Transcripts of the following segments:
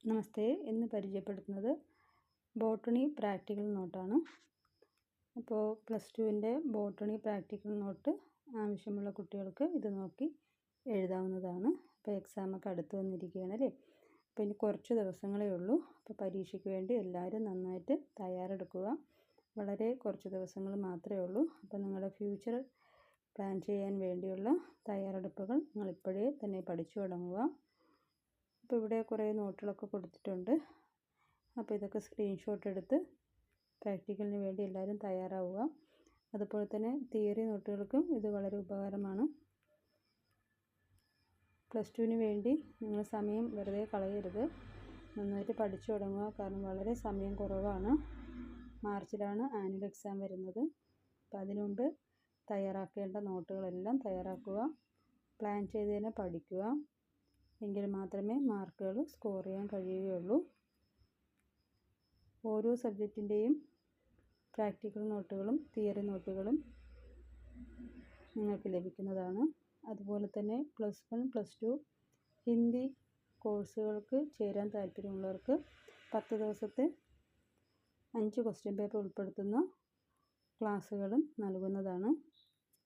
നമസ്തേ. ഇന്ന് പരിചയപ്പെടുത്തുന്നത് botany practical നോട്ടാണ്. അപ്പോൾ +2-ൻ്റെ ബോട്ടണി പ്രാക്ടിക്കൽ നോട്ട് ആവശ്യമുള്ള കുട്ടികൾക്ക് ഇത് നോക്കി എഴുതാവുന്നതാണ്. അപ്പോൾ എക്സാമൊക്കെ അടുത്ത് വന്നിരിക്കുകയാണ് അല്ലേ. അപ്പോൾ ഇനി കുറച്ച് ദിവസങ്ങളേ ഉള്ളൂ. അപ്പോൾ പരീക്ഷയ്ക്ക് വേണ്ടി എല്ലാവരും നന്നായിട്ട് തയ്യാറെടുക്കുക. വളരെ കുറച്ച് ദിവസങ്ങൾ മാത്രമേ ഉള്ളൂ. അപ്പോൾ നിങ്ങളുടെ ഫ്യൂച്ചർ പ്ലാൻ ചെയ്യാൻ വേണ്ടിയുള്ള തയ്യാറെടുപ്പുകൾ നിങ്ങളിപ്പോഴേ തന്നെ പഠിച്ചു തുടങ്ങുക. അപ്പോൾ ഇവിടെ കുറേ നോട്ടുകളൊക്കെ കൊടുത്തിട്ടുണ്ട്. അപ്പോൾ ഇതൊക്കെ സ്ക്രീൻഷോട്ട് എടുത്ത് പ്രാക്ടിക്കലിന് വേണ്ടി എല്ലാവരും തയ്യാറാവുക. അതുപോലെ തന്നെ തിയറി നോട്ടുകൾക്കും ഇത് വളരെ ഉപകാരമാണ്. +2-ന് വേണ്ടി നിങ്ങൾ സമയം വെറുതെ കളയരുത്. നന്നായിട്ട് പഠിച്ചു തുടങ്ങുക. കാരണം വളരെ സമയം കുറവാണ്. മാർച്ചിലാണ് ആനുവൽ എക്സാം വരുന്നത്. അപ്പോൾ അതിനു മുമ്പ് തയ്യാറാക്കേണ്ട നോട്ടുകളെല്ലാം തയ്യാറാക്കുക. പ്ലാൻ ചെയ്ത് തന്നെ പഠിക്കുക. എങ്കിൽ മാത്രമേ മാർക്കുകൾ സ്കോർ ചെയ്യാൻ കഴിയുകയുള്ളൂ. ഓരോ സബ്ജക്റ്റിൻ്റെയും പ്രാക്ടിക്കൽ നോട്ടുകളും തിയറി നോട്ടുകളും നിങ്ങൾക്ക് ലഭിക്കുന്നതാണ്. അതുപോലെ തന്നെ +1, +2 ഹിന്ദി കോഴ്സുകൾക്ക് ചേരാൻ താല്പര്യമുള്ളവർക്ക് 10 ദിവസത്തെ 5 ക്വസ്റ്റ്യൻ പേപ്പർ ഉൾപ്പെടുത്തുന്ന ക്ലാസ്സുകളും നൽകുന്നതാണ്.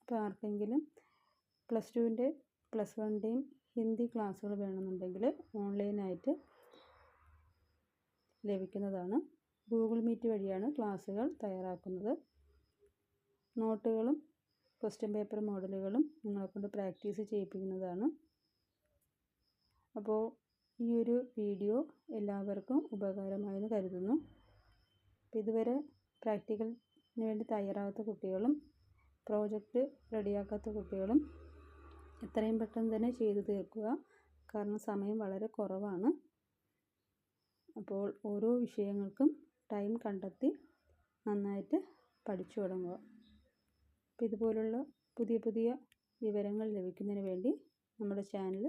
അപ്പോൾ ആർക്കെങ്കിലും +2-ൻ്റെ +1-ൻ്റെയും ഹിന്ദി ക്ലാസ്സുകൾ വേണമെന്നുണ്ടെങ്കിൽ ഓൺലൈനായിട്ട് ലഭിക്കുന്നതാണ്. ഗൂഗിൾ മീറ്റ് വഴിയാണ് ക്ലാസ്സുകൾ തയ്യാറാക്കുന്നത്. നോട്ടുകളും ക്വസ്റ്റ്യൻ പേപ്പർ മോഡലുകളും നിങ്ങളെക്കൊണ്ട് പ്രാക്ടീസ് ചെയ്യിപ്പിക്കുന്നതാണ്. അപ്പോൾ ഈ ഒരു വീഡിയോ എല്ലാവർക്കും ഉപകാരമായെന്ന് കരുതുന്നു. അപ്പോൾ ഇതുവരെ പ്രാക്ടിക്കലിന് വേണ്ടി തയ്യാറാകാത്ത കുട്ടികളും പ്രോജക്റ്റ് റെഡിയാക്കാത്ത കുട്ടികളും എത്രയും പെട്ടെന്ന് തന്നെ ചെയ്തു തീർക്കുക. കാരണം സമയം വളരെ കുറവാണ്. അപ്പോൾ ഓരോ വിഷയങ്ങൾക്കും ടൈം കണ്ടെത്തി നന്നായിട്ട് പഠിച്ചു തുടങ്ങുക. അപ്പോൾ ഇതുപോലുള്ള പുതിയ പുതിയ വിവരങ്ങൾ ലഭിക്കുന്നതിന് വേണ്ടി നമ്മുടെ ചാനൽ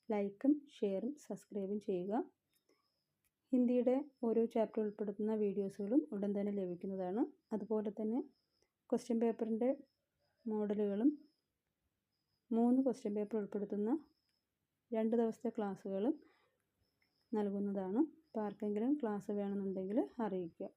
ലൈക്കും ഷെയറും സബ്സ്ക്രൈബും ചെയ്യുക. ഹിന്ദിയുടെ ഓരോ ചാപ്റ്റർ ഉൾപ്പെടുത്തുന്ന വീഡിയോസുകളും ഉടൻ തന്നെ ലഭിക്കുന്നതാണ്. അതുപോലെ തന്നെ ക്വസ്റ്റ്യൻ പേപ്പറിൻ്റെ മോഡലുകളും 3 ക്വസ്റ്റ്യൻ പേപ്പർ ഉൾപ്പെടുത്തുന്ന 2 ദിവസത്തെ ക്ലാസ്സുകളും നൽകുന്നതാണ്. അപ്പോൾ ആർക്കെങ്കിലും ക്ലാസ് വേണമെന്നുണ്ടെങ്കിൽ അറിയിക്കുക.